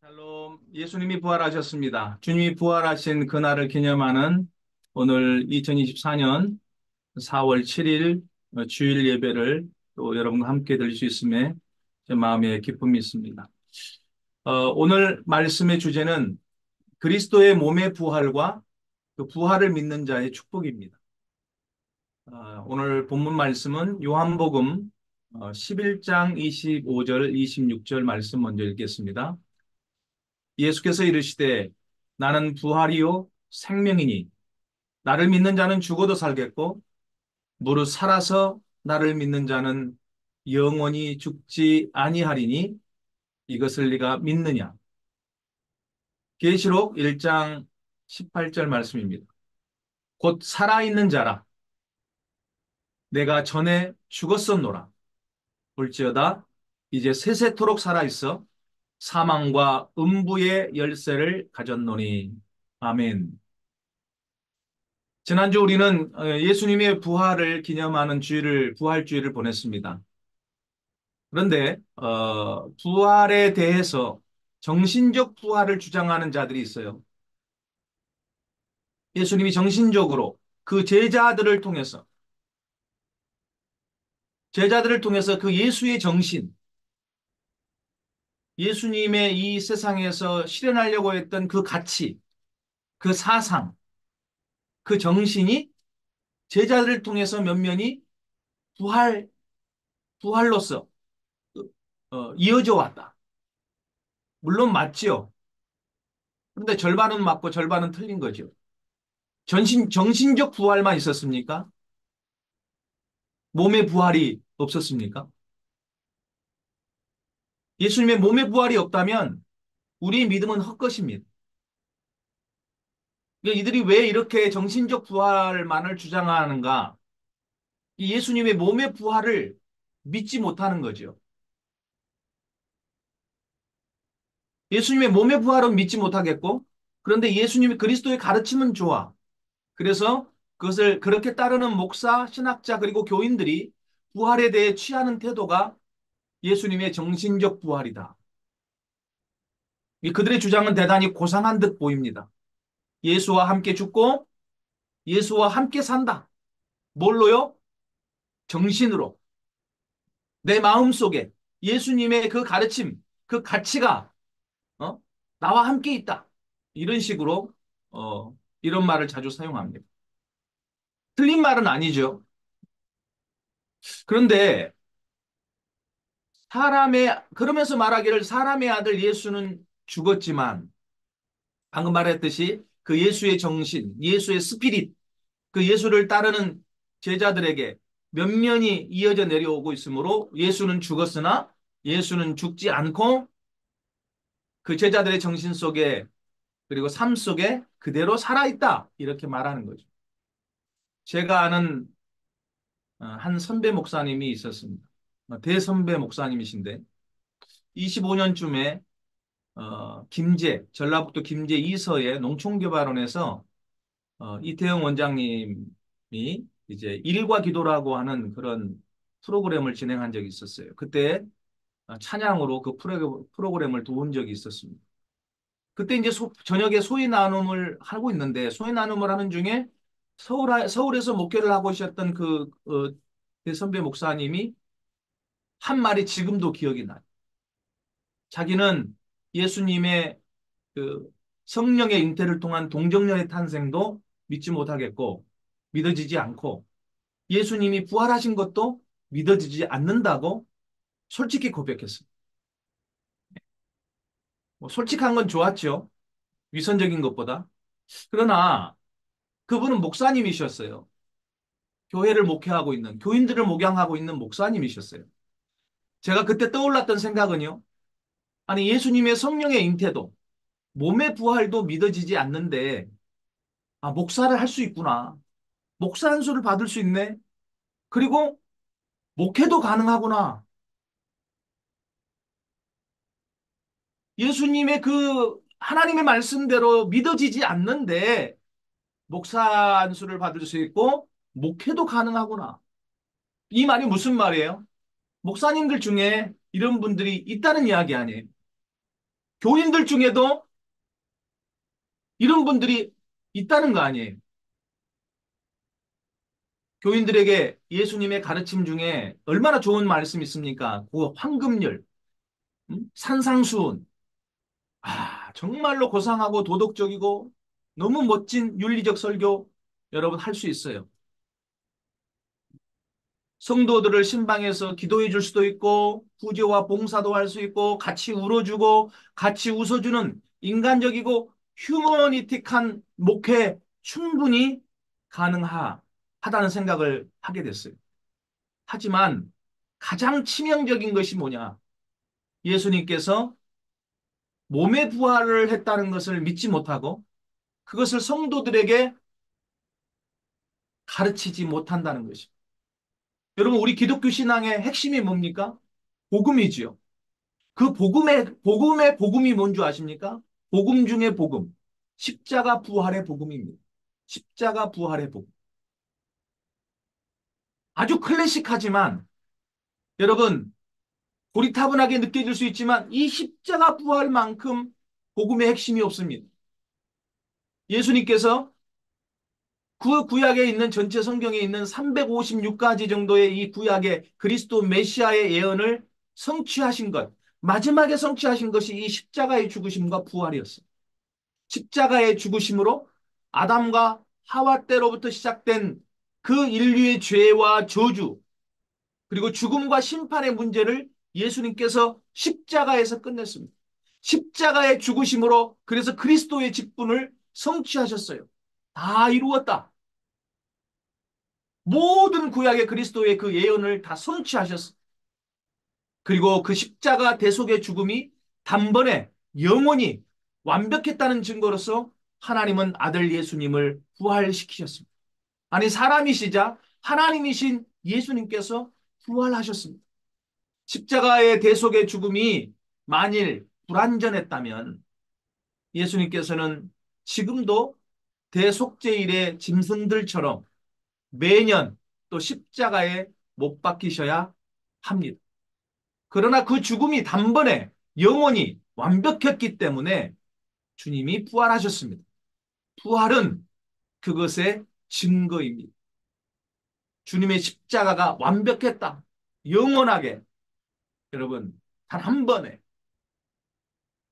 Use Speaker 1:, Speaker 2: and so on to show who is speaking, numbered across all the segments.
Speaker 1: 샬롬, 예수님이 부활하셨습니다. 주님이 부활하신 그날을 기념하는 오늘 2024년 4월 7일 주일 예배를 또 여러분과 함께 드릴 수 있음에 제 마음에 기쁨이 있습니다. 오늘 말씀의 주제는 그리스도의 몸의 부활과 그 부활을 믿는 자의 축복입니다. 오늘 본문 말씀은 요한복음 11장 25절, 26절 말씀 먼저 읽겠습니다. 예수께서 이르시되 나는 부활이요 생명이니 나를 믿는 자는 죽어도 살겠고 무릇 살아서 나를 믿는 자는 영원히 죽지 아니하리니 이것을 네가 믿느냐. 계시록 1장 18절 말씀입니다. 곧 살아있는 자라 내가 전에 죽었었노라 볼지어다 이제 세세토록 살아있어 사망과 음부의 열쇠를 가졌노니 아멘. 지난주 우리는 예수님의 부활을 기념하는 부활주일을 보냈습니다. 그런데 부활에 대해서 정신적 부활을 주장하는 자들이 있어요. 예수님이 정신적으로 그 제자들을 통해서 그 예수의 정신, 예수님의 이 세상에서 실현하려고 했던 그 가치, 그 사상, 그 정신이 제자들을 통해서 면면이 부활, 부활로서 이어져 왔다. 물론 맞지요. 그런데 절반은 맞고 절반은 틀린 거죠. 정신적 부활만 있었습니까? 몸의 부활이 없었습니까? 예수님의 몸의 부활이 없다면 우리의 믿음은 헛것입니다. 그러니까 이들이 왜 이렇게 정신적 부활만을 주장하는가? 이 예수님의 몸의 부활을 믿지 못하는 거죠. 예수님의 몸의 부활은 믿지 못하겠고, 그런데 예수님의 그리스도의 가르침은 좋아. 그래서 그것을 그렇게 따르는 목사, 신학자, 그리고 교인들이 부활에 대해 취하는 태도가 예수님의 정신적 부활이다. 그들의 주장은 대단히 고상한 듯 보입니다. 예수와 함께 죽고 예수와 함께 산다. 뭘로요? 정신으로. 내 마음속에 예수님의 그 가르침, 그 가치가 어? 나와 함께 있다. 이런 식으로 이런 말을 자주 사용합니다. 틀린 말은 아니죠. 그런데 그러면서 말하기를 사람의 아들 예수는 죽었지만 방금 말했듯이 그 예수의 정신, 예수의 스피릿, 그 예수를 따르는 제자들에게 면면이 이어져 내려오고 있으므로 예수는 죽었으나 예수는 죽지 않고 그 제자들의 정신 속에 그리고 삶 속에 그대로 살아있다. 이렇게 말하는 거죠. 제가 아는 한 선배 목사님이 있었습니다. 대선배 목사님이신데 25년쯤에 전라북도 김제 이서의 농촌개발원에서 이태영 원장님이 이제 일과 기도라고 하는 그런 프로그램을 진행한 적이 있었어요. 그때 찬양으로 그 프로그램을 도운 적이 있었습니다. 그때 이제 저녁에 소위 나눔을 하고 있는데 소위 나눔을 하는 중에 서울에서 목회를 하고 계셨던 그 선배 목사님이 한 말이 지금도 기억이 나요. 자기는 예수님의 그 성령의 잉태를 통한 동정녀의 탄생도 믿지 못하겠고 믿어지지 않고 예수님이 부활하신 것도 믿어지지 않는다고 솔직히 고백했습니다. 뭐 솔직한 건 좋았죠. 위선적인 것보다. 그러나 그분은 목사님이셨어요. 교회를 목회하고 있는, 교인들을 목양하고 있는 목사님이셨어요. 제가 그때 떠올랐던 생각은요. 아니, 예수님의 성령의 잉태도, 몸의 부활도 믿어지지 않는데, 아, 목사를 할 수 있구나. 목사 한 수를 받을 수 있네. 그리고 목회도 가능하구나. 예수님의 그 하나님의 말씀대로 믿어지지 않는데, 목사 한 수를 받을 수 있고, 목회도 가능하구나. 이 말이 무슨 말이에요? 목사님들 중에 이런 분들이 있다는 이야기 아니에요. 교인들 중에도 이런 분들이 있다는 거 아니에요. 교인들에게 예수님의 가르침 중에 얼마나 좋은 말씀이 있습니까? 그 황금률, 산상수훈. 정말로 고상하고 도덕적이고 너무 멋진 윤리적 설교 여러분 할 수 있어요. 성도들을 신방에서 기도해 줄 수도 있고 구제와 봉사도 할 수 있고 같이 울어주고 같이 웃어주는 인간적이고 휴머니틱한 목회 충분히 가능하다는 생각을 하게 됐어요. 하지만 가장 치명적인 것이 뭐냐? 예수님께서 몸의 부활을 했다는 것을 믿지 못하고 그것을 성도들에게 가르치지 못한다는 것입니다. 여러분, 우리 기독교 신앙의 핵심이 뭡니까? 복음이지요. 그 복음의 복음이 뭔 줄 아십니까? 복음 중에 복음. 십자가 부활의 복음입니다. 십자가 부활의 복음. 아주 클래식하지만 여러분, 고리타분하게 느껴질 수 있지만 이 십자가 부활만큼 복음의 핵심이 없습니다. 예수님께서 그 구약에 있는 전체 성경에 있는 356가지 정도의 이 구약의 그리스도 메시아의 예언을 성취하신 것, 마지막에 성취하신 것이 이 십자가의 죽으심과 부활이었어요. 십자가의 죽으심으로 아담과 하와 때로부터 시작된 그 인류의 죄와 저주, 그리고 죽음과 심판의 문제를 예수님께서 십자가에서 끝냈습니다. 십자가의 죽으심으로 그래서 그리스도의 직분을 성취하셨어요. 다 이루었다. 모든 구약의 그리스도의 그 예언을 다 성취하셨어. 그리고 그 십자가 대속의 죽음이 단번에 영원히 완벽했다는 증거로서 하나님은 아들 예수님을 부활시키셨습니다. 아니, 사람이시자 하나님이신 예수님께서 부활하셨습니다. 십자가의 대속의 죽음이 만일 불완전했다면 예수님께서는 지금도 대속죄일의 짐승들처럼 매년 또 십자가에 못 박히셔야 합니다. 그러나 그 죽음이 단번에 영원히 완벽했기 때문에 주님이 부활하셨습니다. 부활은 그것의 증거입니다. 주님의 십자가가 완벽했다. 영원하게. 여러분, 단 한 번에.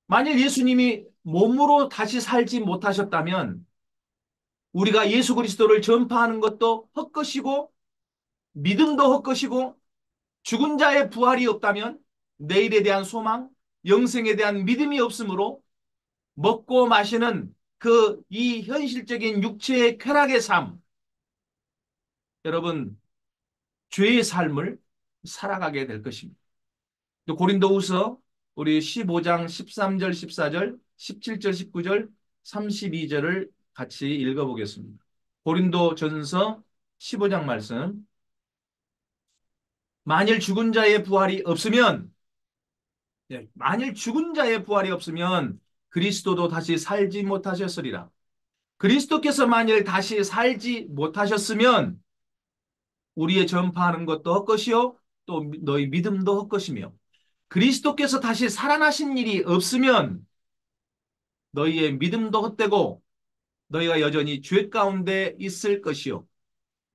Speaker 1: 만일 예수님이 몸으로 다시 살지 못하셨다면 우리가 예수 그리스도를 전파하는 것도 헛것이고 믿음도 헛것이고 죽은 자의 부활이 없다면 내일에 대한 소망, 영생에 대한 믿음이 없으므로 먹고 마시는 그 이 현실적인 육체의 쾌락의 삶, 여러분, 죄의 삶을 살아가게 될 것입니다. 또 고린도후서 우리 15장 13절, 14절, 17절, 19절, 32절을 같이 읽어보겠습니다. 고린도전서 15장 말씀. 만일 죽은 자의 부활이 없으면 만일 죽은 자의 부활이 없으면 그리스도도 다시 살지 못하셨으리라. 그리스도께서 만일 다시 살지 못하셨으면 우리의 전파하는 것도 헛것이요 또 너희 믿음도 헛것이며 그리스도께서 다시 살아나신 일이 없으면 너희의 믿음도 헛되고 너희가 여전히 죄 가운데 있을 것이요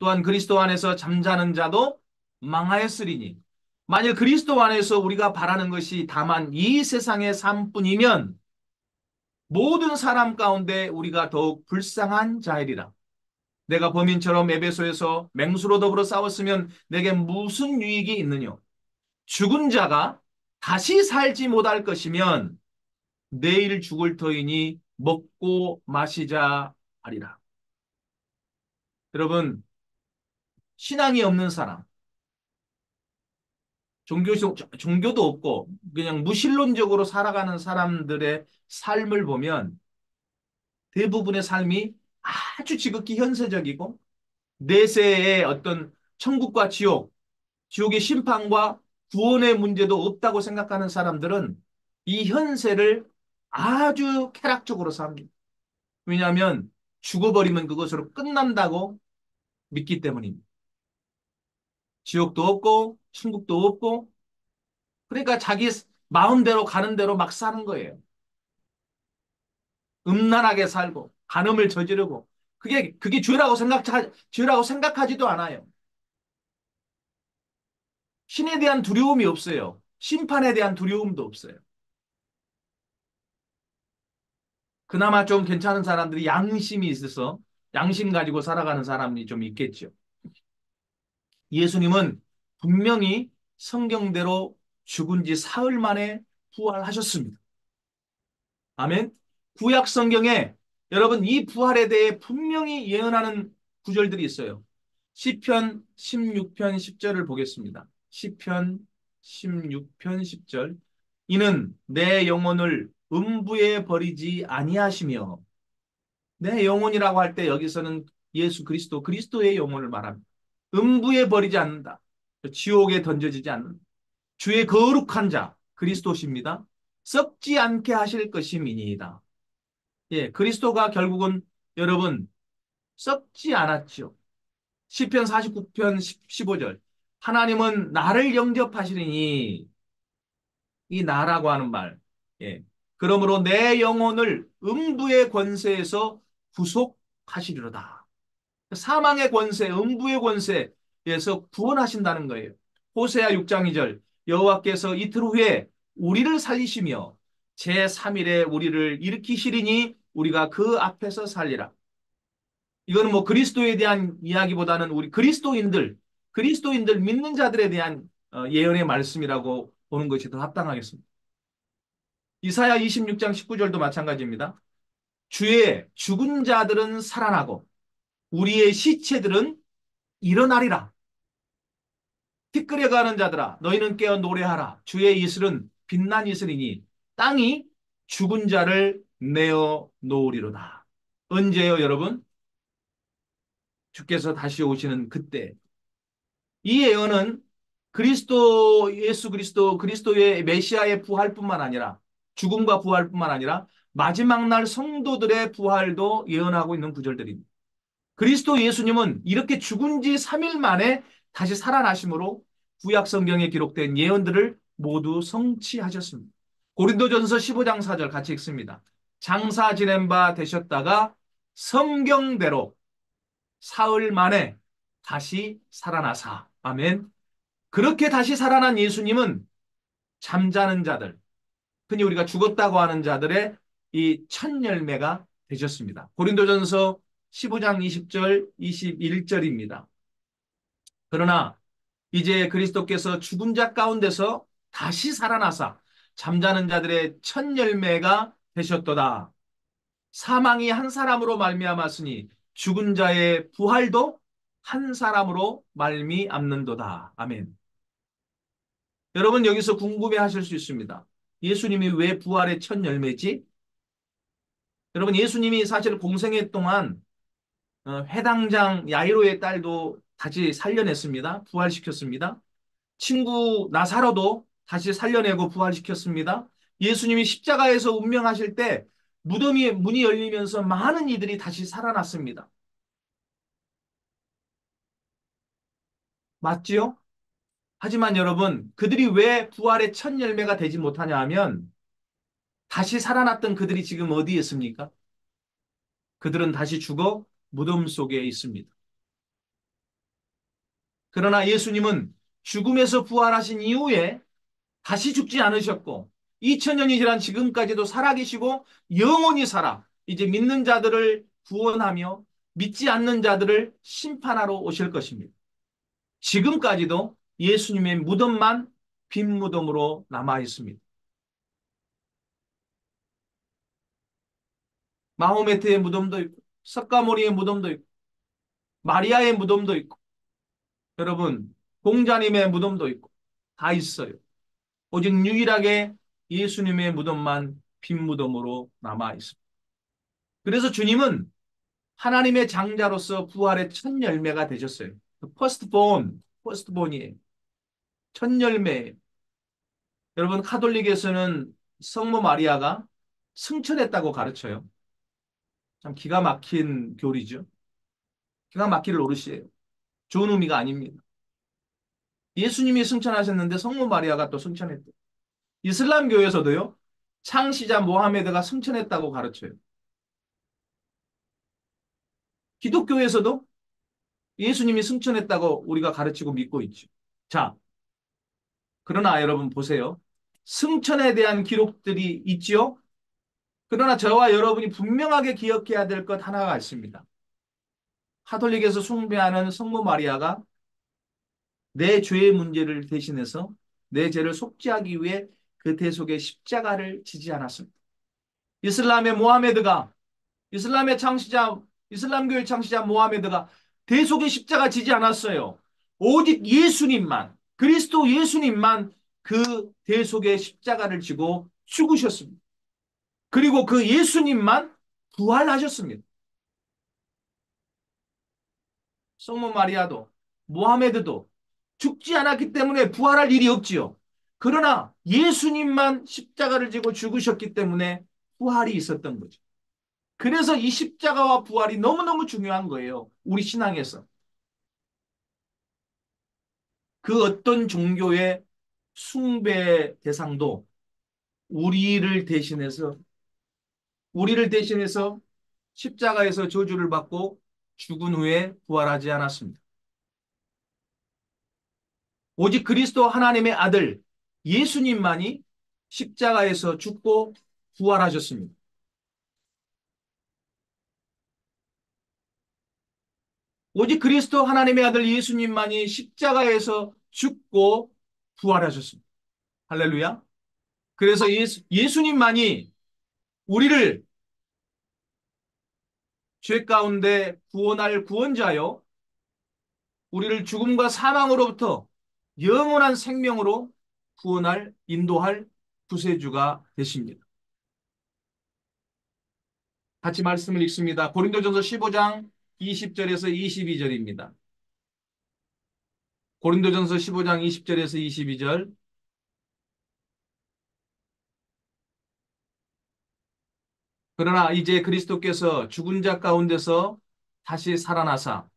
Speaker 1: 또한 그리스도 안에서 잠자는 자도 망하였으리니 만일 그리스도 안에서 우리가 바라는 것이 다만 이 세상의 삶뿐이면 모든 사람 가운데 우리가 더욱 불쌍한 자이리라. 내가 범인처럼 에베소에서 맹수로 더불어 싸웠으면 내게 무슨 유익이 있느냐? 죽은 자가 다시 살지 못할 것이면 내일 죽을 터이니 먹고 마시자 하리라. 여러분, 신앙이 없는 사람, 종교도 없고 그냥 무신론적으로 살아가는 사람들의 삶을 보면 대부분의 삶이 아주 지극히 현세적이고 내세의 어떤 천국과 지옥, 지옥의 심판과 구원의 문제도 없다고 생각하는 사람들은 이 현세를 아주 쾌락적으로 삽니다. 왜냐하면 죽어버리면 그것으로 끝난다고 믿기 때문입니다. 지옥도 없고 천국도 없고 그러니까 자기 마음대로 가는 대로 막 사는 거예요. 음란하게 살고 간음을 저지르고 그게 죄라고 생각하지도 않아요. 신에 대한 두려움이 없어요. 심판에 대한 두려움도 없어요. 그나마 좀 괜찮은 사람들이 양심이 있어서 양심 가지고 살아가는 사람이 좀 있겠죠. 예수님은 분명히 성경대로 죽은 지 사흘 만에 부활하셨습니다. 아멘. 구약 성경에 여러분 이 부활에 대해 분명히 예언하는 구절들이 있어요. 시편 16편 10절을 보겠습니다. 시편 16편 10절. 이는 내 영혼을 음부에 버리지 아니하시며 내 영혼이라고 할 때 여기서는 예수 그리스도 그리스도의 영혼을 말합니다. 음부에 버리지 않는다. 지옥에 던져지지 않는다. 주의 거룩한 자 그리스도십니다. 썩지 않게 하실 것임이니이다. 예, 그리스도가 결국은 여러분 썩지 않았죠. 시편 49편 15절. 하나님은 나를 영접하시리니 이 나라고 하는 말. 예. 그러므로 내 영혼을 음부의 권세에서 구속하시리로다. 사망의 권세, 음부의 권세에서 구원하신다는 거예요. 호세아 6장 2절. 여호와께서 이틀 후에 우리를 살리시며 제3일에 우리를 일으키시리니 우리가 그 앞에서 살리라. 이거는 뭐 그리스도에 대한 이야기보다는 우리 그리스도인들 믿는 자들에 대한 예언의 말씀이라고 보는 것이 더 합당하겠습니다. 이사야 26장 19절도 마찬가지입니다. 주의 죽은 자들은 살아나고 우리의 시체들은 일어나리라. 티끌려가는 자들아 너희는 깨어 노래하라. 주의 이슬은 빛난 이슬이니 땅이 죽은 자를 내어 놓으리로다. 언제요 여러분? 주께서 다시 오시는 그때. 이 예언은 예수 그리스도의 메시아의 부활뿐만 아니라 죽음과 부활뿐만 아니라 마지막 날 성도들의 부활도 예언하고 있는 구절들입니다. 그리스도 예수님은 이렇게 죽은 지 3일 만에 다시 살아나심으로 구약 성경에 기록된 예언들을 모두 성취하셨습니다. 고린도전서 15장 4절 같이 읽습니다. 장사 지낸 바 되셨다가 성경대로 사흘 만에 다시 살아나사. 아멘. 그렇게 다시 살아난 예수님은 잠자는 자들, 흔히 우리가 죽었다고 하는 자들의 이 첫 열매가 되셨습니다. 고린도전서 15장 20절, 21절입니다. 그러나 이제 그리스도께서 죽은 자 가운데서 다시 살아나사 잠자는 자들의 첫 열매가 되셨도다. 사망이 한 사람으로 말미암았으니 죽은 자의 부활도 한 사람으로 말미암는도다. 아멘. 여러분 여기서 궁금해하실 수 있습니다. 예수님이 왜 부활의 첫 열매지? 여러분 예수님이 사실 공생애 동안 회당장 야이로의 딸도 다시 살려냈습니다. 부활시켰습니다. 친구 나사로도 다시 살려내고 부활시켰습니다. 예수님이 십자가에서 운명하실 때 무덤이 문이 열리면서 많은 이들이 다시 살아났습니다. 맞지요? 하지만 여러분 그들이 왜 부활의 첫 열매가 되지 못하냐 하면 다시 살아났던 그들이 지금 어디에 있습니까? 그들은 다시 죽어 무덤 속에 있습니다. 그러나 예수님은 죽음에서 부활하신 이후에 다시 죽지 않으셨고 2000년이 지난 지금까지도 살아계시고 영원히 살아 이제 믿는 자들을 구원하며 믿지 않는 자들을 심판하러 오실 것입니다. 지금까지도 예수님의 무덤만 빈 무덤으로 남아 있습니다. 마호메트의 무덤도 있고 석가모니의 무덤도 있고 마리아의 무덤도 있고 여러분 공자님의 무덤도 있고 다 있어요. 오직 유일하게 예수님의 무덤만 빈 무덤으로 남아 있습니다. 그래서 주님은 하나님의 장자로서 부활의 첫 열매가 되셨어요. 퍼스트본이에요. 첫 열매. 여러분 카톨릭에서는 성모 마리아가 승천했다고 가르쳐요. 참 기가 막힌 교리죠. 기가 막힐 노릇이에요. 좋은 의미가 아닙니다. 예수님이 승천하셨는데 성모 마리아가 또 승천했대. 이슬람 교에서도요, 창시자 모하메드가 승천했다고 가르쳐요. 기독교에서도 예수님이 승천했다고 우리가 가르치고 믿고 있죠. 자, 그러나 여러분 보세요. 승천에 대한 기록들이 있지요? 그러나 저와 여러분이 분명하게 기억해야 될 것 하나가 있습니다. 카톨릭에서 숭배하는 성모 마리아가 내 죄의 문제를 대신해서 내 죄를 속죄하기 위해 그 대속의 십자가를 지지 않았습니다. 이슬람의 모하메드가 이슬람의 창시자 이슬람교의 창시자 모하메드가 대속의 십자가 지지 않았어요. 오직 예수님만 그리스도 예수님만 그 대속의 십자가를 지고 죽으셨습니다. 그리고 그 예수님만 부활하셨습니다. 성모 마리아도 모하메드도 죽지 않았기 때문에 부활할 일이 없지요. 그러나 예수님만 십자가를 지고 죽으셨기 때문에 부활이 있었던 거죠. 그래서 이 십자가와 부활이 너무너무 중요한 거예요. 우리 신앙에서. 그 어떤 종교의 숭배 대상도 우리를 대신해서 우리를 대신해서 십자가에서 저주를 받고 죽은 후에 부활하지 않았습니다. 오직 그리스도 하나님의 아들 예수님만이 십자가에서 죽고 부활하셨습니다. 오직 그리스도 하나님의 아들 예수님만이 십자가에서 죽고 부활하셨습니다. 할렐루야. 그래서 예수님만이 우리를 죄 가운데 구원할 구원자요. 우리를 죽음과 사망으로부터 영원한 생명으로 구원할, 인도할 구세주가 되십니다. 같이 말씀을 읽습니다. 고린도전서 15장 20절에서 22절입니다. 고린도전서 15장 20절에서 22절. 그러나 이제 그리스도께서 죽은 자 가운데서 다시 살아나사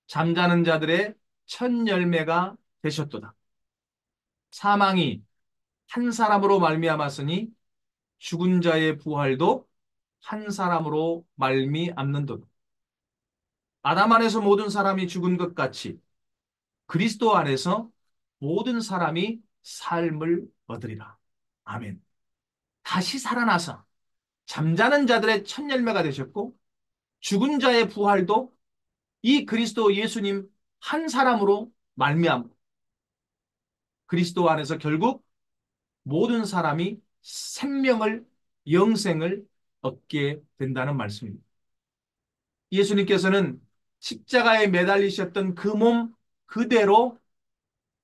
Speaker 1: 잠자는 자들의 첫 열매가 되셨도다. 사망이 한 사람으로 말미암았으니 죽은 자의 부활도 한 사람으로 말미암는도다. 아담 안에서 모든 사람이 죽은 것 같이 그리스도 안에서 모든 사람이 삶을 얻으리라. 아멘. 다시 살아나서 잠자는 자들의 첫 열매가 되셨고 죽은 자의 부활도 이 그리스도 예수님 한 사람으로 말미암고 그리스도 안에서 결국 모든 사람이 생명을 영생을 얻게 된다는 말씀입니다. 예수님께서는 십자가에 매달리셨던 그 몸 그대로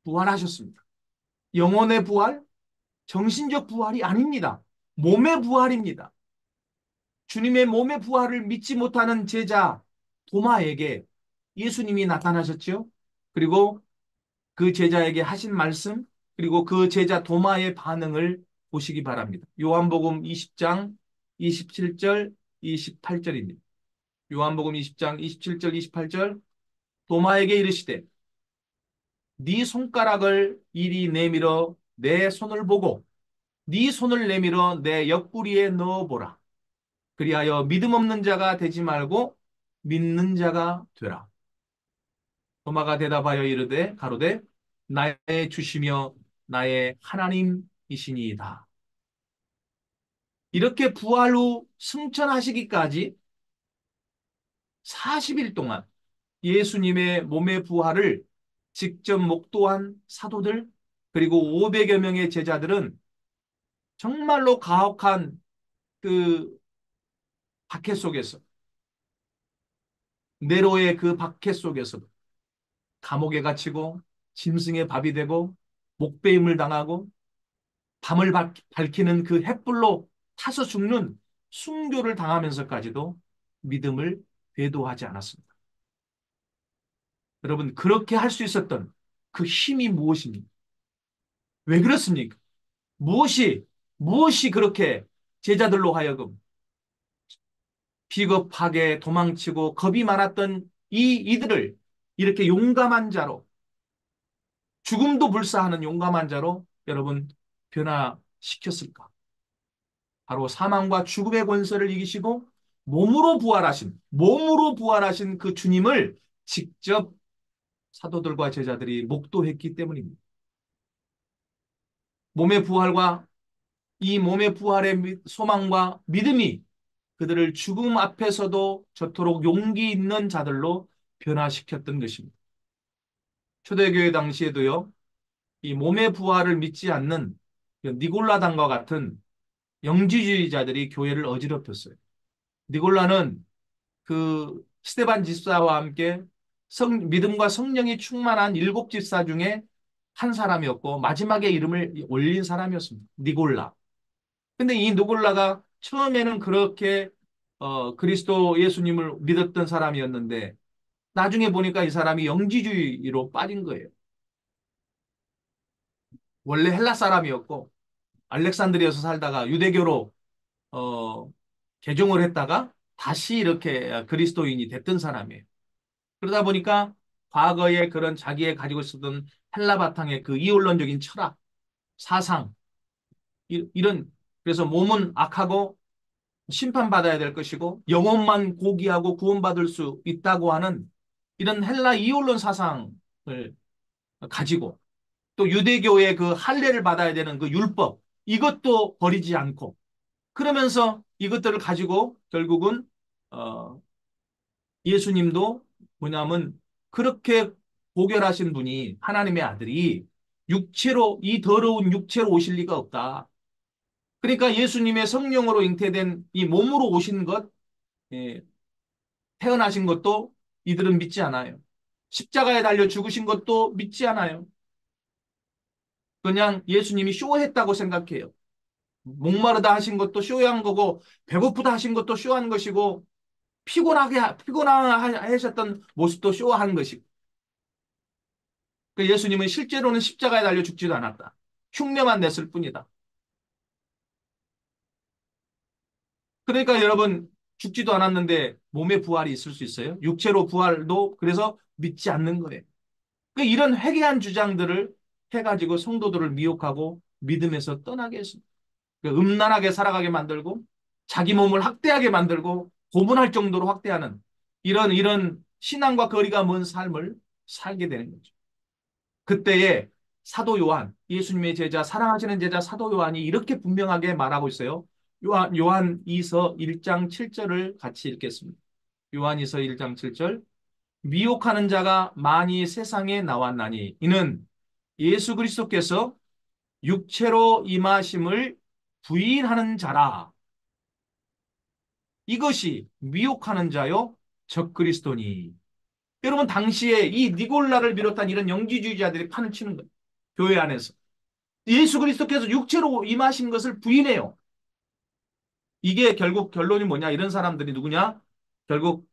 Speaker 1: 부활하셨습니다. 영혼의 부활, 정신적 부활이 아닙니다. 몸의 부활입니다. 주님의 몸의 부활을 믿지 못하는 제자 도마에게 예수님이 나타나셨죠. 그리고 그 제자에게 하신 말씀, 그리고 그 제자 도마의 반응을 보시기 바랍니다. 요한복음 20장 27절, 28절입니다. 요한복음 20장 27절, 28절 도마에게 이르시되 네 손가락을 이리 내밀어 내 손을 보고 네 손을 내밀어 내 옆구리에 넣어보라. 그리하여 믿음 없는 자가 되지 말고 믿는 자가 되라. 도마가 대답하여 이르되 가로되 나의 주시며 나의 하나님이시니이다. 이렇게 부활 후 승천하시기까지 40일 동안 예수님의 몸의 부활을 직접 목도한 사도들 그리고 500여 명의 제자들은 정말로 가혹한 그 박해 속에서 네로의 그 박해 속에서 감옥에 갇히고 짐승의 밥이 되고 목베임을 당하고 밤을 밝히는 그 햇불로 타서 죽는 순교를 당하면서까지도 믿음을 배도하지 않았습니다. 여러분 그렇게 할 수 있었던 그 힘이 무엇입니까? 왜 그렇습니까? 무엇이 그렇게 제자들로 하여금 비겁하게 도망치고 겁이 많았던 이들을 이렇게 용감한 자로 죽음도 불사하는 용감한 자로 여러분 변화시켰을까? 바로 사망과 죽음의 권세를 이기시고 몸으로 부활하신 그 주님을 직접 사도들과 제자들이 목도했기 때문입니다. 몸의 부활과 이 몸의 부활의 소망과 믿음이 그들을 죽음 앞에서도 저토록 용기 있는 자들로 변화시켰던 것입니다. 초대교회 당시에도요, 이 몸의 부활을 믿지 않는 니골라당과 같은 영지주의자들이 교회를 어지럽혔어요. 니골라는 그 스테반 집사와 함께 믿음과 성령이 충만한 일곱 집사 중에 한 사람이었고 마지막에 이름을 올린 사람이었습니다. 니골라. 근데 이 니골라가 처음에는 그렇게 그리스도 예수님을 믿었던 사람이었는데 나중에 보니까 이 사람이 영지주의로 빠진 거예요. 원래 헬라 사람이었고 알렉산드리아에서 살다가 유대교로 어, 개종을 했다가 다시 이렇게 그리스도인이 됐던 사람이에요. 그러다 보니까 과거에 그런 자기의 가지고 있었던 헬라 바탕의 그 이원론적인 철학, 사상, 이런 그래서 몸은 악하고 심판받아야 될 것이고 영혼만 고귀하고 구원받을 수 있다고 하는 이런 헬라 이원론 사상을 가지고 또 유대교의 그 할례를 받아야 되는 그 율법 이것도 버리지 않고 그러면서 이것들을 가지고 결국은 어, 예수님도 뭐냐면 그렇게 고결하신 분이 하나님의 아들이 육체로 이 더러운 육체로 오실 리가 없다. 그러니까 예수님의 성령으로 잉태된 이 몸으로 오신 것, 예, 태어나신 것도 이들은 믿지 않아요. 십자가에 달려 죽으신 것도 믿지 않아요. 그냥 예수님이 쇼했다고 생각해요. 목마르다 하신 것도 쇼한 거고 배고프다 하신 것도 쇼한 것이고 피곤하셨던 모습도 쇼한 것이고 그 예수님은 실제로는 십자가에 달려 죽지도 않았다. 흉내만 냈을 뿐이다. 그러니까 여러분 죽지도 않았는데 몸의 부활이 있을 수 있어요? 육체로 부활도 그래서 믿지 않는 거예요. 그 이런 회개한 주장들을 해가지고 성도들을 미혹하고 믿음에서 떠나게 했습니다. 그 음란하게 살아가게 만들고 자기 몸을 학대하게 만들고 고문할 정도로 학대하는 이런 신앙과 거리가 먼 삶을 살게 되는 거죠. 그때에 사도 요한, 예수님의 제자, 사랑하시는 제자 사도 요한이 이렇게 분명하게 말하고 있어요. 요한 2서 1장 7절을 같이 읽겠습니다. 요한 2서 1장 7절. 미혹하는 자가 많이 세상에 나왔나니 이는 예수 그리스도께서 육체로 임하심을 부인하는 자라. 이것이 미혹하는 자요 적그리스도니. 여러분 당시에 이 니골라를 비롯한 이런 영지주의자들이 판을 치는 거예요. 교회 안에서. 예수 그리스도께서 육체로 임하신 것을 부인해요. 이게 결국 결론이 뭐냐? 이런 사람들이 누구냐? 결국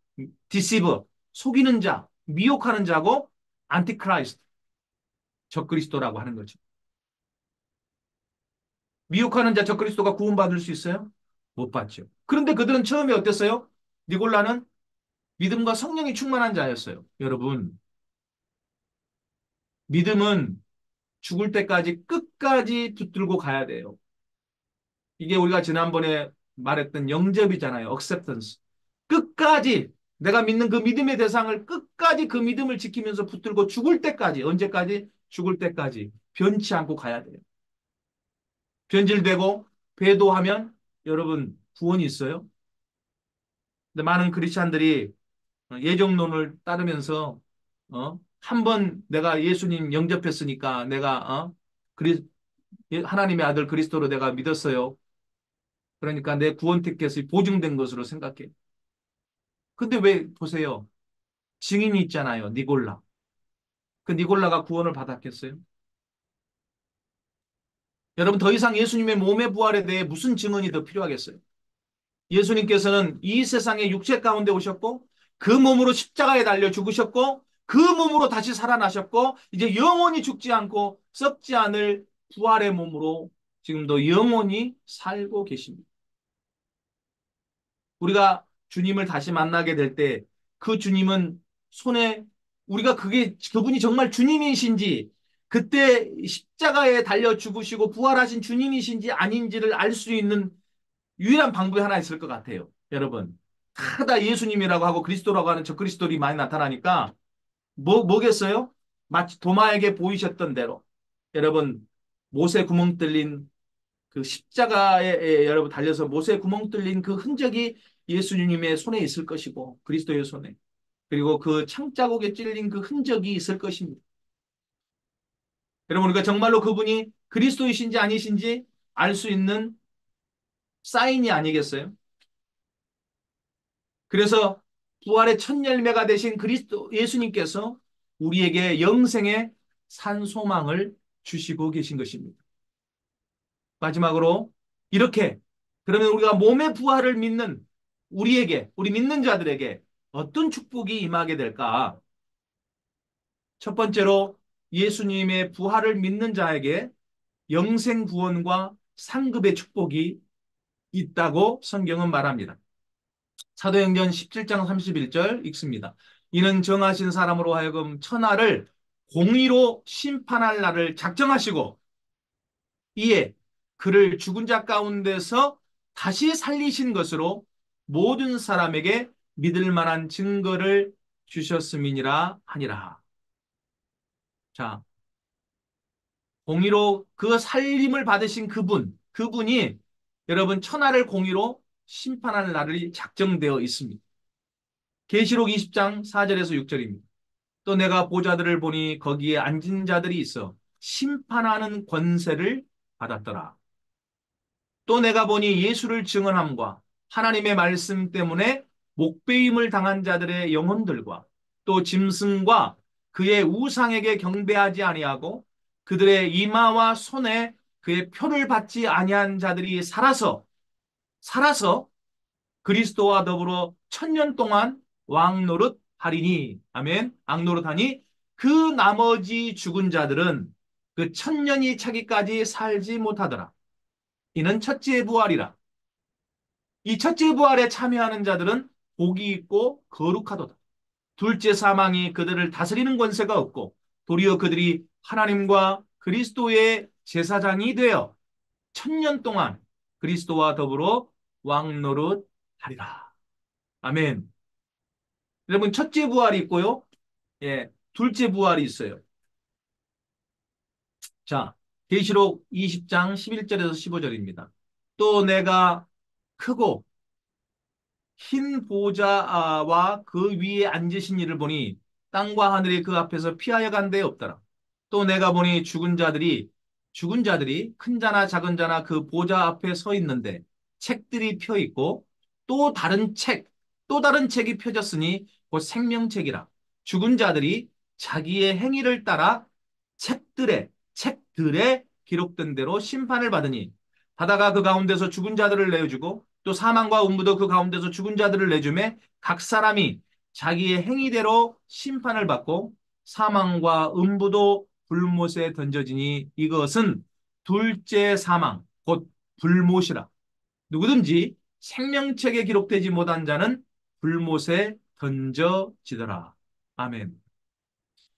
Speaker 1: 디시버, 속이는 자, 미혹하는 자고 안티크라이스트, 적그리스도라고 하는 거죠. 미혹하는 자 적그리스도가 구원받을 수 있어요? 못 받죠. 그런데 그들은 처음에 어땠어요? 니골라는 믿음과 성령이 충만한 자였어요. 여러분, 믿음은 죽을 때까지 끝까지 붙들고 가야 돼요. 이게 우리가 지난번에 말했던 영접이잖아요. acceptance. 끝까지 내가 믿는 그 믿음의 대상을 끝까지 그 믿음을 지키면서 붙들고 죽을 때까지 언제까지? 죽을 때까지 변치 않고 가야 돼요. 변질되고 배도하면 여러분 구원이 있어요. 근데 많은 크리스찬들이 예정론을 따르면서 한 번 내가 예수님 영접했으니까 내가 하나님의 아들 그리스도로 내가 믿었어요. 그러니까 내 구원 티켓이 보증된 것으로 생각해. 근데 왜 보세요. 증인이 있잖아요. 니골라. 그 니골라가 구원을 받았겠어요? 여러분 더 이상 예수님의 몸의 부활에 대해 무슨 증언이 더 필요하겠어요? 예수님께서는 이 세상의 육체 가운데 오셨고 그 몸으로 십자가에 달려 죽으셨고 그 몸으로 다시 살아나셨고 이제 영원히 죽지 않고 썩지 않을 부활의 몸으로 지금도 영원히 살고 계십니다. 우리가 주님을 다시 만나게 될 때 그 주님은 손에 우리가 그게 그분이 정말 주님이신지 그때 십자가에 달려 죽으시고 부활하신 주님이신지 아닌지를 알 수 있는 유일한 방법이 하나 있을 것 같아요. 여러분. 다 예수님이라고 하고 그리스도라고 하는 저 그리스도들이 많이 나타나니까 뭐겠어요? 마치 도마에게 보이셨던 대로. 여러분, 못에 구멍 뚫린 그 십자가에 여러분 달려서 못에 구멍 뚫린 그 흔적이 예수님의 손에 있을 것이고 그리스도의 손에. 그리고 그 창자국에 찔린 그 흔적이 있을 것입니다. 여러분, 우리가 정말로 그분이 그리스도이신지 아니신지 알 수 있는 사인이 아니겠어요? 그래서 부활의 첫 열매가 되신 그리스도 예수님께서 우리에게 영생의 산 소망을 주시고 계신 것입니다. 마지막으로 이렇게 그러면 우리가 몸의 부활을 믿는 우리에게 우리 믿는 자들에게 어떤 축복이 임하게 될까? 첫 번째로 예수님의 부활을 믿는 자에게 영생 구원과 상급의 축복이 있다고 성경은 말합니다. 사도행전 17장 31절 읽습니다. 이는 정하신 사람으로 하여금 천하를 공의로 심판할 날을 작정하시고 이에 그를 죽은 자 가운데서 다시 살리신 것으로 모든 사람에게 믿을 만한 증거를 주셨음이니라 하니라. 자, 공의로 그 살림을 받으신 그분이 여러분 천하를 공의로 심판할 날이 작정되어 있습니다. 계시록 20장 4절에서 6절입니다. 또 내가 보좌들을 보니 거기에 앉은 자들이 있어 심판하는 권세를 받았더라. 또 내가 보니 예수를 증언함과 하나님의 말씀 때문에 목배임을 당한 자들의 영혼들과 또 짐승과 그의 우상에게 경배하지 아니하고 그들의 이마와 손에 그의 표를 받지 아니한 자들이 살아서 그리스도와 더불어 천년 동안 왕노릇 하리니 아멘 왕노릇하니 그 나머지 죽은 자들은 그 천년이 차기까지 살지 못하더라. 이는 첫째 부활이라. 이 첫째 부활에 참여하는 자들은 복이 있고 거룩하도다. 둘째 사망이 그들을 다스리는 권세가 없고 도리어 그들이 하나님과 그리스도의 제사장이 되어 천년 동안 그리스도와 더불어 왕노릇 하리라. 아멘. 여러분 첫째 부활이 있고요. 예, 둘째 부활이 있어요. 자, 계시록 20장 11절에서 15절입니다. 또 내가 크고 흰 보좌와 그 위에 앉으신 이를 보니 땅과 하늘이 그 앞에서 피하여 간 데 없더라. 또 내가 보니 죽은 자들이 큰 자나 작은 자나 그 보좌 앞에 서 있는데 책들이 펴 있고 또 다른 책이 펴졌으니 곧 생명책이라. 죽은 자들이 자기의 행위를 따라 책들에 기록된 대로 심판을 받으니 바다가 그 가운데서 죽은 자들을 내어주고 또 사망과 음부도 그 가운데서 죽은 자들을 내주매 각 사람이 자기의 행위대로 심판을 받고 사망과 음부도 불못에 던져지니 이것은 둘째 사망 곧 불못이라. 누구든지 생명책에 기록되지 못한 자는 불못에 던져지더라. 아멘.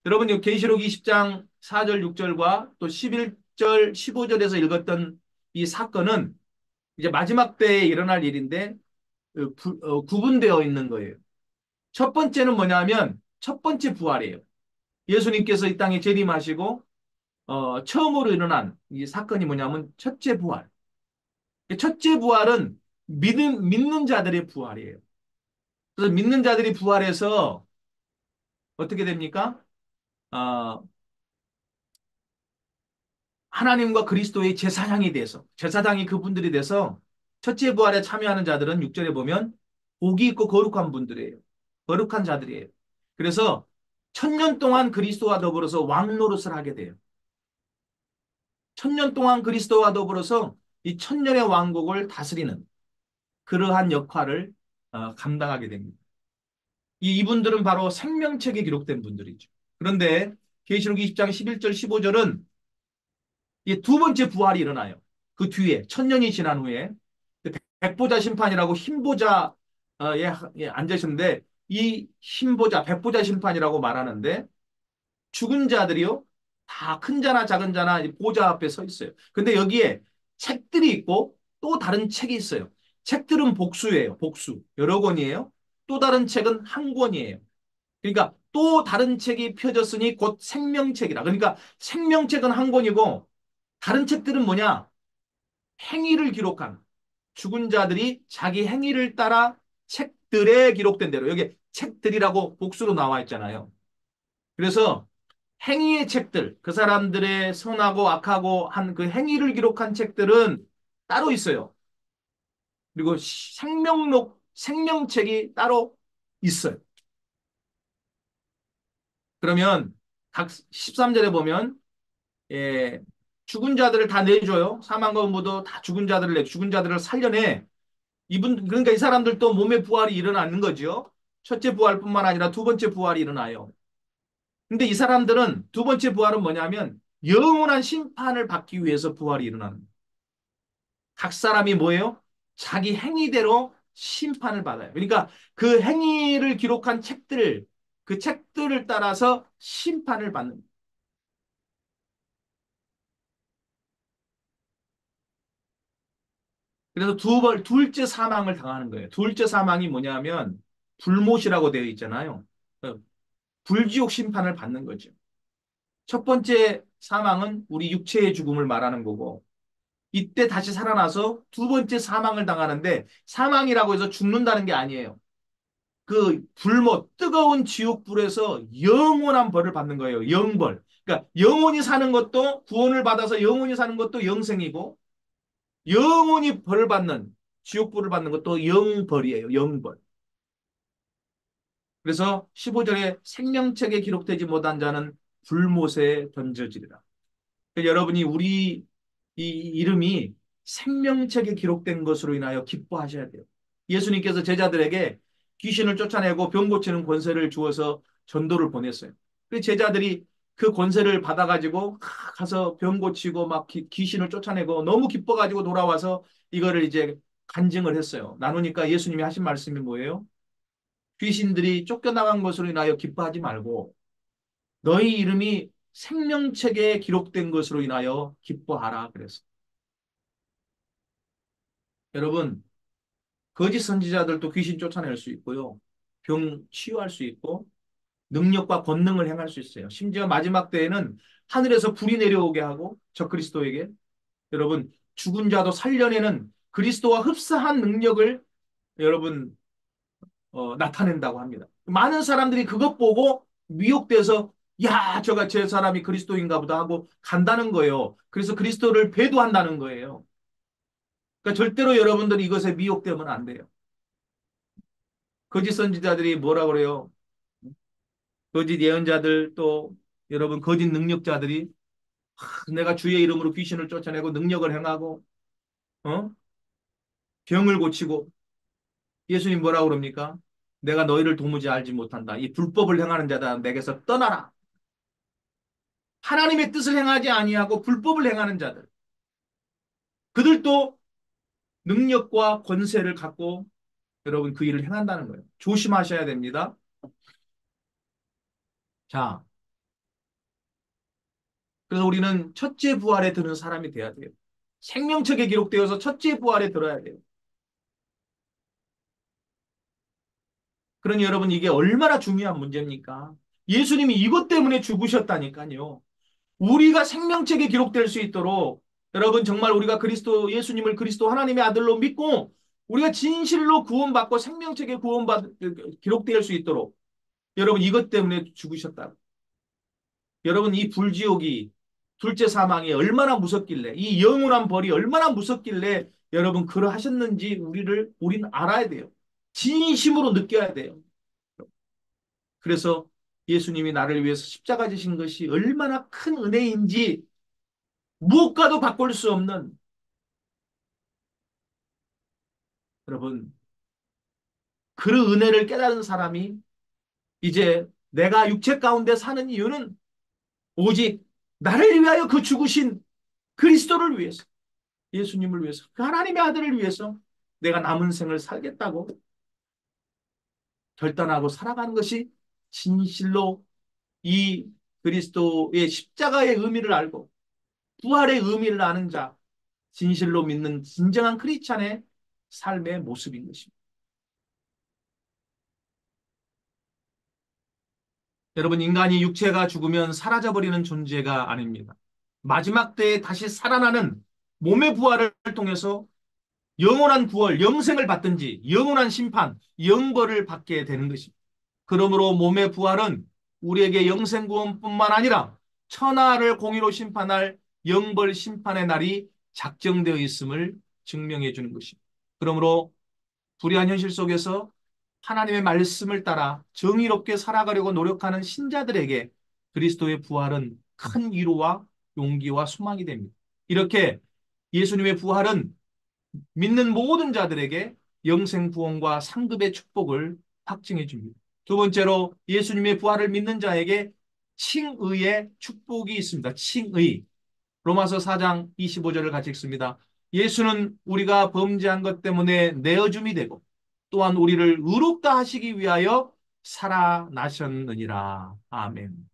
Speaker 1: 여러분, 이 계시록 20장 4절 6절과 또 11절 15절에서 읽었던 이 사건은 이제 마지막 때에 일어날 일인데 구분되어 있는 거예요. 첫 번째는 뭐냐면 첫 번째 부활이에요. 예수님께서 이 땅에 재림하시고 처음으로 일어난 이 사건이 뭐냐면 첫째 부활. 첫째 부활은 믿는 자들의 부활이에요. 그래서 믿는 자들이 부활해서 어떻게 됩니까? 어, 하나님과 그리스도의 제사장이 돼서 제사장이 그분들이 돼서 첫째 부활에 참여하는 자들은 6절에 보면 복이 있고 거룩한 분들이에요. 거룩한 자들이에요. 그래서 천년 동안 그리스도와 더불어서 왕노릇을 하게 돼요. 천년 동안 그리스도와 더불어서 이 천년의 왕국을 다스리는 그러한 역할을 감당하게 됩니다. 이분들은 바로 생명책에 기록된 분들이죠. 그런데 계시록 20장 11절 15절은 두 번째 부활이 일어나요. 그 뒤에 천년이 지난 후에 백보자 심판이라고 흰보자에 앉으셨는데 이 흰보자 백보자 심판이라고 말하는데 죽은 자들이요 다 큰 자나 작은 자나 보좌 앞에 서 있어요. 근데 여기에 책들이 있고 또 다른 책이 있어요. 책들은 복수예요. 복수. 여러 권이에요. 또 다른 책은 한 권이에요. 그러니까 또 다른 책이 펴졌으니 곧 생명책이라. 그러니까 생명책은 한 권이고 다른 책들은 뭐냐? 행위를 기록한 죽은 자들이 자기 행위를 따라 책들에 기록된 대로 여기 책들이라고 복수로 나와 있잖아요. 그래서 행위의 책들, 그 사람들의 선하고 악하고 한 그 행위를 기록한 책들은 따로 있어요. 그리고 생명록, 생명책이 따로 있어요. 그러면 각 13절에 보면 예, 죽은 자들을 다 내줘요. 사망과 음부도 다 죽은 자들을 내, 죽은 자들을 살려내. 이분 그러니까 이 사람들도 몸의 부활이 일어나는 거죠. 첫째 부활뿐만 아니라 두 번째 부활이 일어나요. 근데 이 사람들은 두 번째 부활은 뭐냐면 영원한 심판을 받기 위해서 부활이 일어나는 거예요. 각 사람이 뭐예요? 자기 행위대로 심판을 받아요. 그러니까 그 행위를 기록한 책들, 그 책들을 따라서 심판을 받는 거예요. 그래서 둘째 사망을 당하는 거예요. 둘째 사망이 뭐냐면 불못이라고 되어 있잖아요. 어, 불지옥 심판을 받는 거죠. 첫 번째 사망은 우리 육체의 죽음을 말하는 거고, 이때 다시 살아나서 두 번째 사망을 당하는데, 사망이라고 해서 죽는다는 게 아니에요. 그 불못, 뜨거운 지옥불에서 영원한 벌을 받는 거예요. 영벌. 그러니까 영원히 사는 것도 구원을 받아서 영원히 사는 것도 영생이고, 영원히 벌을 받는, 지옥불을 받는 것도 영벌이에요. 영벌. 그래서 15절에 생명책에 기록되지 못한 자는 불못에 던져지리라. 여러분이 우리 이 이름이 생명책에 기록된 것으로 인하여 기뻐하셔야 돼요. 예수님께서 제자들에게 귀신을 쫓아내고 병 고치는 권세를 주어서 전도를 보냈어요. 그 제자들이 그 권세를 받아가지고 가서 병 고치고 막 귀신을 쫓아내고 너무 기뻐가지고 돌아와서 이거를 이제 간증을 했어요. 나누니까 예수님이 하신 말씀이 뭐예요? 귀신들이 쫓겨나간 것으로 인하여 기뻐하지 말고 너희 이름이 생명책에 기록된 것으로 인하여 기뻐하라 그랬어요. 여러분, 거짓 선지자들도 귀신 쫓아낼 수 있고요. 병 치유할 수 있고 능력과 권능을 행할 수 있어요. 심지어 마지막 때에는 하늘에서 불이 내려오게 하고 적그리스도에게 여러분 죽은 자도 살려내는 그리스도와 흡사한 능력을 여러분 나타낸다고 합니다. 많은 사람들이 그것 보고 미혹돼서 야, 저가 제 사람이 그리스도인가 보다 하고 간다는 거예요. 그래서 그리스도를 배도한다는 거예요. 그러니까 절대로 여러분들이 이것에 미혹되면 안 돼요. 거짓 선지자들이 뭐라 그래요? 거짓 예언자들 또 여러분 거짓 능력자들이 내가 주의 이름으로 귀신을 쫓아내고 능력을 행하고 어? 병을 고치고 예수님 뭐라고 그럽니까? 내가 너희를 도무지 알지 못한다. 이 불법을 행하는 자다. 내게서 떠나라. 하나님의 뜻을 행하지 아니하고 불법을 행하는 자들. 그들도 능력과 권세를 갖고 여러분 그 일을 행한다는 거예요. 조심하셔야 됩니다. 자, 그래서 우리는 첫째 부활에 드는 사람이 돼야 돼요. 생명책에 기록되어서 첫째 부활에 들어야 돼요. 그러니 여러분 이게 얼마나 중요한 문제입니까? 예수님이 이것 때문에 죽으셨다니까요. 우리가 생명책에 기록될 수 있도록 여러분 정말 우리가 그리스도 예수님을 그리스도 하나님의 아들로 믿고 우리가 진실로 구원받고 생명책에 기록될 수 있도록 여러분 이것 때문에 죽으셨다. 여러분 이 불지옥이 둘째 사망이 얼마나 무섭길래 이 영원한 벌이 얼마나 무섭길래 여러분 그러하셨는지 우리는 알아야 돼요. 진심으로 느껴야 돼요. 그래서 예수님이 나를 위해서 십자가 지신 것이 얼마나 큰 은혜인지 무엇과도 바꿀 수 없는 여러분 그 은혜를 깨달은 사람이 이제 내가 육체 가운데 사는 이유는 오직 나를 위하여 그 죽으신 그리스도를 위해서 예수님을 위해서 그 하나님의 아들을 위해서 내가 남은 생을 살겠다고 결단하고 살아가는 것이 진실로 이 그리스도의 십자가의 의미를 알고 부활의 의미를 아는 자, 진실로 믿는 진정한 크리스찬의 삶의 모습인 것입니다. 여러분, 인간이 육체가 죽으면 사라져버리는 존재가 아닙니다. 마지막 때에 다시 살아나는 몸의 부활을 통해서 영원한 구원, 영생을 받든지 영원한 심판, 영벌을 받게 되는 것입니다. 그러므로 몸의 부활은 우리에게 영생 구원뿐만 아니라 천하를 공의로 심판할 영벌 심판의 날이 작정되어 있음을 증명해 주는 것입니다. 그러므로 불의한 현실 속에서 하나님의 말씀을 따라 정의롭게 살아가려고 노력하는 신자들에게 그리스도의 부활은 큰 위로와 용기와 소망이 됩니다. 이렇게 예수님의 부활은 믿는 모든 자들에게 영생 구원과 상급의 축복을 확증해 줍니다. 두 번째로 예수님의 부활을 믿는 자에게 칭의의 축복이 있습니다. 칭의. 로마서 4장 25절을 같이 읽습니다. 예수는 우리가 범죄한 것 때문에 내어줌이 되고 또한 우리를 의롭다 하시기 위하여 살아나셨느니라. 아멘.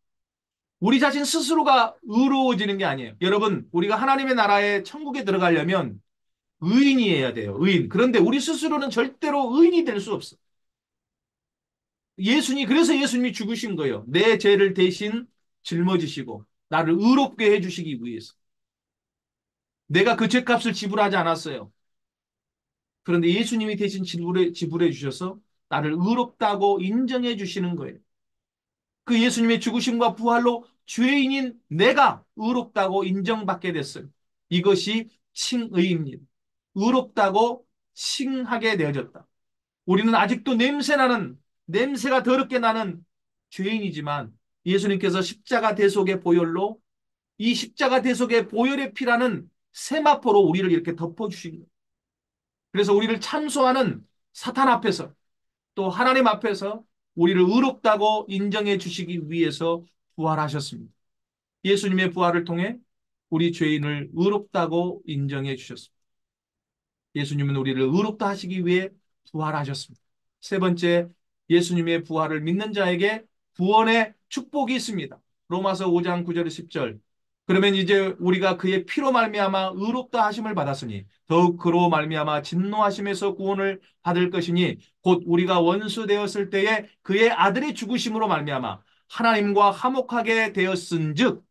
Speaker 1: 우리 자신 스스로가 의로워지는 게 아니에요. 여러분, 우리가 하나님의 나라에 천국에 들어가려면 의인이어야 돼요. 의인. 그런데 우리 스스로는 절대로 의인이 될 수 없어. 그래서 예수님이 죽으신 거예요. 내 죄를 대신 짊어지시고 나를 의롭게 해주시기 위해서. 내가 그 죄값을 지불하지 않았어요. 그런데 예수님이 대신 지불해 주셔서 나를 의롭다고 인정해 주시는 거예요. 그 예수님의 죽으심과 부활로 죄인인 내가 의롭다고 인정받게 됐어요. 이것이 칭의입니다. 의롭다고 칭하게 되어졌다. 우리는 아직도 냄새가 더럽게 나는 죄인이지만 예수님께서 십자가 대속의 보혈로 이 십자가 대속의 보혈의 피라는 세마포로 우리를 이렇게 덮어주신 거예요. 그래서 우리를 참소하는 사탄 앞에서 또 하나님 앞에서 우리를 의롭다고 인정해 주시기 위해서 부활하셨습니다. 예수님의 부활을 통해 우리 죄인을 의롭다고 인정해 주셨습니다. 예수님은 우리를 의롭다 하시기 위해 부활하셨습니다. 세 번째, 예수님의 부활을 믿는 자에게 구원의 축복이 있습니다. 로마서 5장 9절 10절. 그러면 이제 우리가 그의 피로 말미암아 의롭다 하심을 받았으니 더욱 그로 말미암아 진노하심에서 구원을 받을 것이니 곧 우리가 원수 되었을 때에 그의 아들의 죽으심으로 말미암아 하나님과 화목하게 되었은즉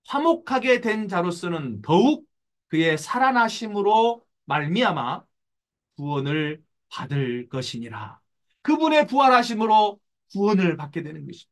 Speaker 1: 화목하게 된 자로서는 더욱 그의 살아나심으로 말미암아 구원을 받을 것이니라. 그분의 부활하심으로 구원을 받게 되는 것입니다.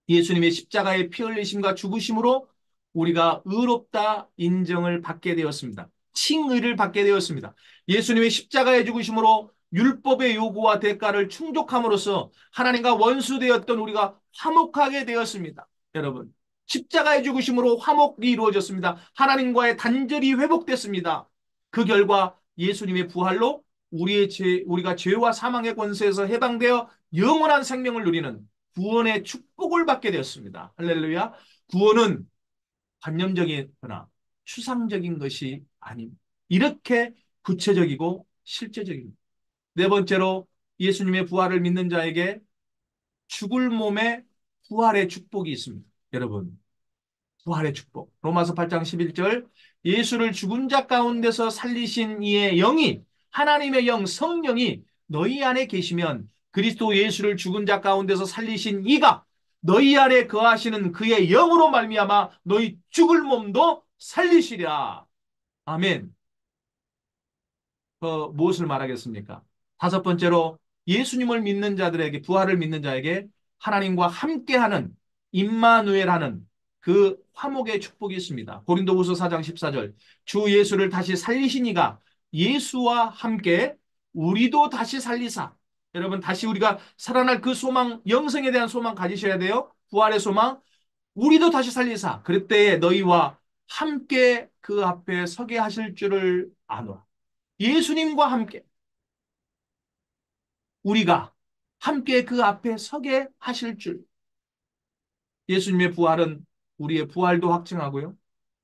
Speaker 1: 예수님의 십자가의 피 흘리심과 죽으심으로 우리가 의롭다 인정을 받게 되었습니다. 칭의를 받게 되었습니다. 예수님의 십자가의 죽으심으로 율법의 요구와 대가를 충족함으로써 하나님과 원수되었던 우리가 화목하게 되었습니다. 여러분, 십자가의 죽으심으로 화목이 이루어졌습니다. 하나님과의 단절이 회복됐습니다. 그 결과 예수님의 부활로 우리가 죄와 사망의 권세에서 해방되어 영원한 생명을 누리는 구원의 축복을 받게 되었습니다. 할렐루야. 구원은 관념적이거나 추상적인 것이 아닙니다. 이렇게 구체적이고 실제적입니다. 네 번째로 예수님의 부활을 믿는 자에게 죽을 몸의 부활의 축복이 있습니다. 여러분, 부활의 축복. 로마서 8장 11절. 예수를 죽은 자 가운데서 살리신 이의 영이 하나님의 영 성령이 너희 안에 계시면 그리스도 예수를 죽은 자 가운데서 살리신 이가 너희 안에 거하시는 그의 영으로 말미암아 너희 죽을 몸도 살리시리라. 아멘. 무엇을 말하겠습니까? 다섯 번째로 예수님을 믿는 자들에게 부활을 믿는 자에게 하나님과 함께하는 임마누엘하는 그 화목의 축복이 있습니다. 고린도후서 4장 14절 주 예수를 다시 살리시니가 예수와 함께 우리도 다시 살리사. 여러분 다시 우리가 살아날 그 소망 영생에 대한 소망 가지셔야 돼요. 부활의 소망 우리도 다시 살리사. 그때 너희와 함께 그 앞에 서게 하실 줄을 아노라. 예수님과 함께 우리가 함께 그 앞에 서게 하실 줄. 예수님의 부활은 우리의 부활도 확증하고요.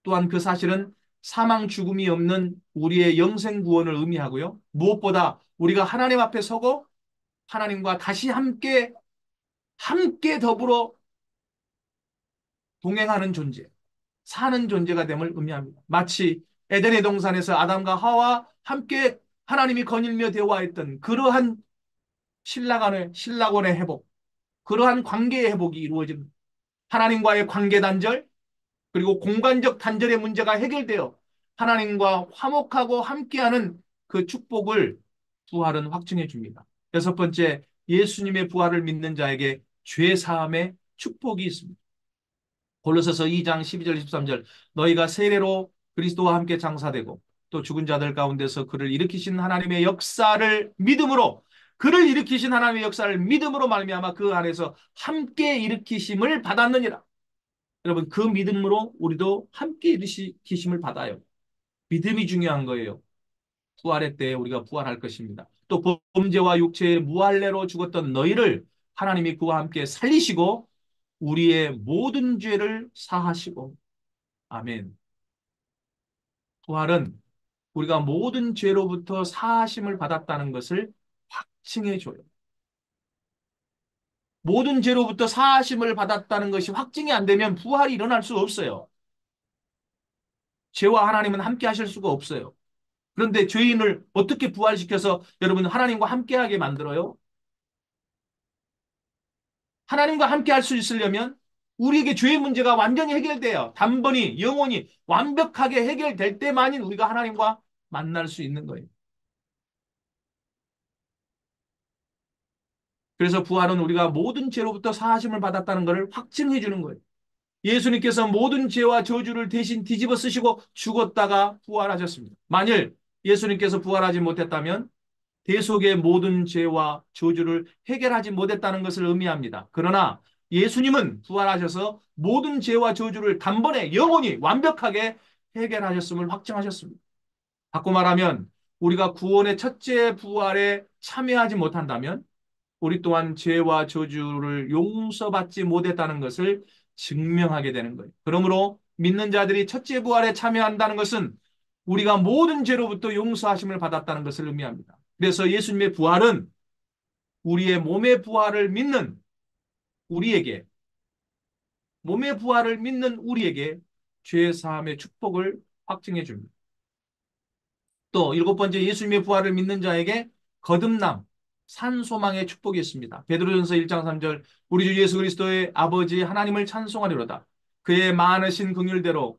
Speaker 1: 또한 그 사실은 사망 죽음이 없는 우리의 영생 구원을 의미하고요. 무엇보다 우리가 하나님 앞에 서고 하나님과 다시 함께 더불어 동행하는 존재, 사는 존재가 됨을 의미합니다. 마치 에덴의 동산에서 아담과 하와 함께 하나님이 거닐며 대화했던 그러한 신라간의 회복, 그러한 관계의 회복이 이루어진 하나님과의 관계 단절, 그리고 공간적 단절의 문제가 해결되어 하나님과 화목하고 함께하는 그 축복을 부활은 확증해 줍니다. 여섯 번째, 예수님의 부활을 믿는 자에게 죄 사함의 축복이 있습니다. 골로새서 2장 12절 13절 너희가 세례로 그리스도와 함께 장사되고 또 죽은 자들 가운데서 그를 일으키신 하나님의 역사를 믿음으로 그를 일으키신 하나님의 역사를 믿음으로 말미암아 그 안에서 함께 일으키심을 받았느니라. 여러분 그 믿음으로 우리도 함께 일으키심을 받아요. 믿음이 중요한 거예요. 부활의 때에 우리가 부활할 것입니다. 또 범죄와 육체의 무할례로 죽었던 너희를 하나님이 그와 함께 살리시고 우리의 모든 죄를 사하시고 아멘. 부활은 우리가 모든 죄로부터 사하심을 받았다는 것을 확증해 줘요. 모든 죄로부터 사하심을 받았다는 것이 확증이 안 되면 부활이 일어날 수 없어요. 죄와 하나님은 함께 하실 수가 없어요. 그런데 죄인을 어떻게 부활시켜서 여러분 하나님과 함께하게 만들어요? 하나님과 함께 할 수 있으려면 우리에게 죄의 문제가 완전히 해결돼요. 단번에 영원히 완벽하게 해결될 때만이 우리가 하나님과 만날 수 있는 거예요. 그래서 부활은 우리가 모든 죄로부터 사하심을 받았다는 것을 확증해 주는 거예요. 예수님께서 모든 죄와 저주를 대신 뒤집어 쓰시고 죽었다가 부활하셨습니다. 만일 예수님께서 부활하지 못했다면 대속의 모든 죄와 저주를 해결하지 못했다는 것을 의미합니다. 그러나 예수님은 부활하셔서 모든 죄와 저주를 단번에 영원히 완벽하게 해결하셨음을 확증하셨습니다. 바꿔 말하면 우리가 구원의 첫째 부활에 참여하지 못한다면 우리 또한 죄와 저주를 용서받지 못했다는 것을 증명하게 되는 거예요. 그러므로 믿는 자들이 첫째 부활에 참여한다는 것은 우리가 모든 죄로부터 용서하심을 받았다는 것을 의미합니다. 그래서 예수님의 부활은 우리의 몸의 부활을 믿는 우리에게, 몸의 부활을 믿는 우리에게 죄 사함의 축복을 확증해 줍니다. 또 일곱 번째 예수님의 부활을 믿는 자에게 거듭남, 산소망의 축복이 있습니다. 베드로전서 1장 3절 우리 주 예수 그리스도의 아버지 하나님을 찬송하리로다. 그의 많으신 긍휼대로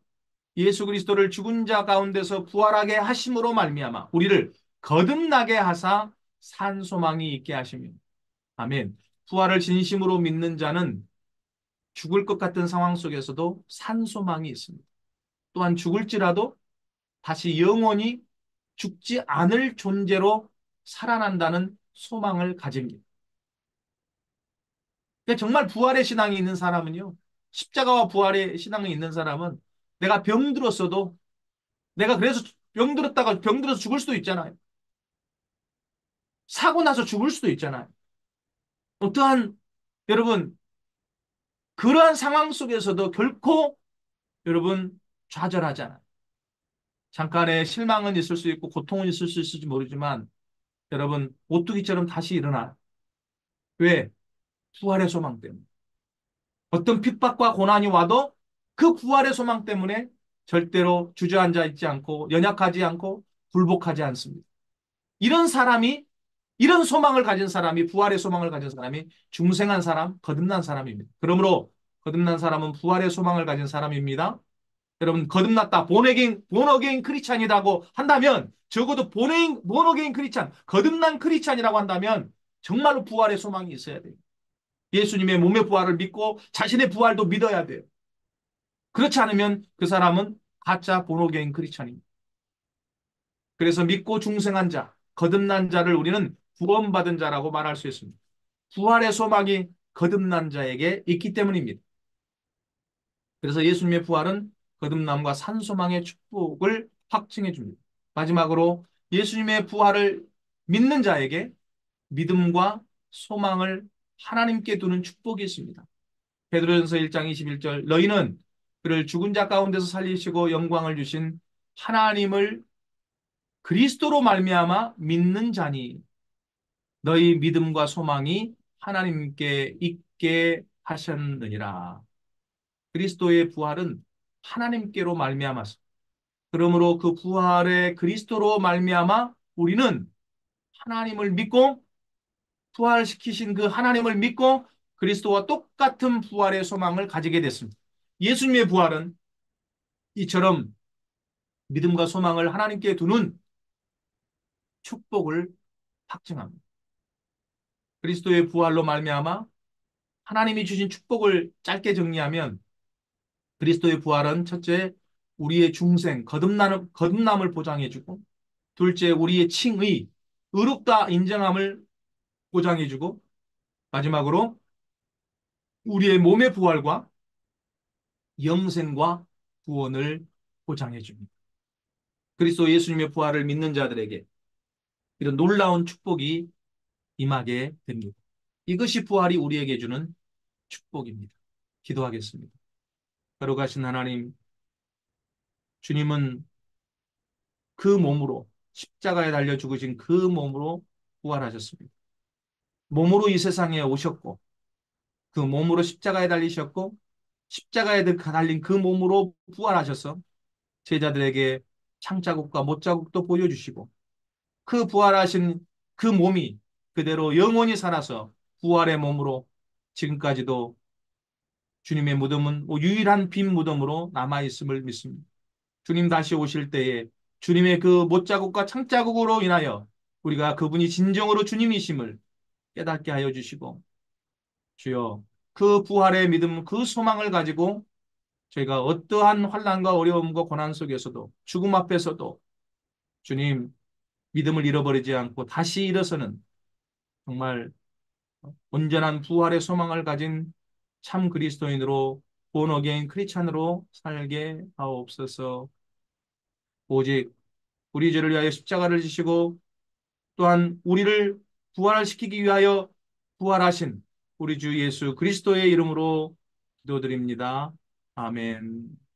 Speaker 1: 예수 그리스도를 죽은 자 가운데서 부활하게 하심으로 말미암아 우리를 거듭나게 하사 산소망이 있게 하시며 아멘. 부활을 진심으로 믿는 자는 죽을 것 같은 상황 속에서도 산소망이 있습니다. 또한 죽을지라도 다시 영원히 죽지 않을 존재로 살아난다는 소망을 가집니다. 그러니까 정말 부활의 신앙이 있는 사람은요. 십자가와 부활의 신앙이 있는 사람은 내가 병들었어도 내가 그래서 병들었다가 병들어서 죽을 수도 있잖아요. 사고 나서 죽을 수도 있잖아요. 어떠한 여러분 그러한 상황 속에서도 결코 여러분 좌절하지 않아요. 잠깐의 실망은 있을 수 있고 고통은 있을 수 있을지 모르지만 여러분 오뚜기처럼 다시 일어나. 왜? 부활의 소망 때문에. 어떤 핍박과 고난이 와도 그 부활의 소망 때문에 절대로 주저앉아 있지 않고 연약하지 않고 굴복하지 않습니다. 이런 사람이 이런 소망을 가진 사람이 부활의 소망을 가진 사람이 중생한 사람, 거듭난 사람입니다. 그러므로 거듭난 사람은 부활의 소망을 가진 사람입니다. 여러분 거듭났다 본어게인 크리스찬이라고 한다면 적어도 본어게인 크리스찬 거듭난 크리스찬이라고 한다면 정말로 부활의 소망이 있어야 돼요. 예수님의 몸의 부활을 믿고 자신의 부활도 믿어야 돼요. 그렇지 않으면 그 사람은 가짜 본어게인 크리스찬입니다. 그래서 믿고 중생한 자, 거듭난 자를 우리는 구원받은 자라고 말할 수 있습니다. 부활의 소망이 거듭난 자에게 있기 때문입니다. 그래서 예수님의 부활은 거듭남과 산소망의 축복을 확증해 줍니다. 마지막으로 예수님의 부활을 믿는 자에게 믿음과 소망을 하나님께 두는 축복이 있습니다. 베드로전서 1장 21절 너희는 그를 죽은 자 가운데서 살리시고 영광을 주신 하나님을 그리스도로 말미암아 믿는 자니 너희 믿음과 소망이 하나님께 있게 하셨느니라. 그리스도의 부활은 하나님께로 말미암았습니다. 그러므로 그 부활의 그리스도로 말미암아 우리는 하나님을 믿고 부활시키신 그 하나님을 믿고 그리스도와 똑같은 부활의 소망을 가지게 됐습니다. 예수님의 부활은 이처럼 믿음과 소망을 하나님께 두는 축복을 확증합니다. 그리스도의 부활로 말미암아 하나님이 주신 축복을 짧게 정리하면 그리스도의 부활은 첫째, 우리의 중생, 거듭남을 보장해주고, 둘째, 우리의 칭의, 의롭다 인정함을 보장해주고, 마지막으로 우리의 몸의 부활과 영생과 구원을 보장해줍니다. 그리스도 예수님의 부활을 믿는 자들에게 이런 놀라운 축복이 임하게 됩니다. 이것이 부활이 우리에게 주는 축복입니다. 기도하겠습니다. 거룩하신 하나님, 주님은 그 몸으로 십자가에 달려 죽으신 그 몸으로 부활하셨습니다. 몸으로 이 세상에 오셨고 그 몸으로 십자가에 달리셨고 십자가에 달린 그 몸으로 부활하셔서 제자들에게 창자국과 못자국도 보여주시고 그 부활하신 그 몸이 그대로 영원히 살아서 부활의 몸으로 지금까지도 주님의 무덤은 유일한 빈 무덤으로 남아있음을 믿습니다. 주님 다시 오실 때에 주님의 그 못자국과 창자국으로 인하여 우리가 그분이 진정으로 주님이심을 깨닫게 하여 주시고 주여 그 부활의 믿음 그 소망을 가지고 저희가 어떠한 환난과 어려움과 고난 속에서도 죽음 앞에서도 주님 믿음을 잃어버리지 않고 다시 일어서는 정말 온전한 부활의 소망을 가진 참 그리스도인으로 본 어게인 크리스찬으로 살게 하옵소서. 오직 우리 죄를 위하여 십자가를 지시고 또한 우리를 부활시키기 위하여 부활하신 우리 주 예수 그리스도의 이름으로 기도드립니다. 아멘.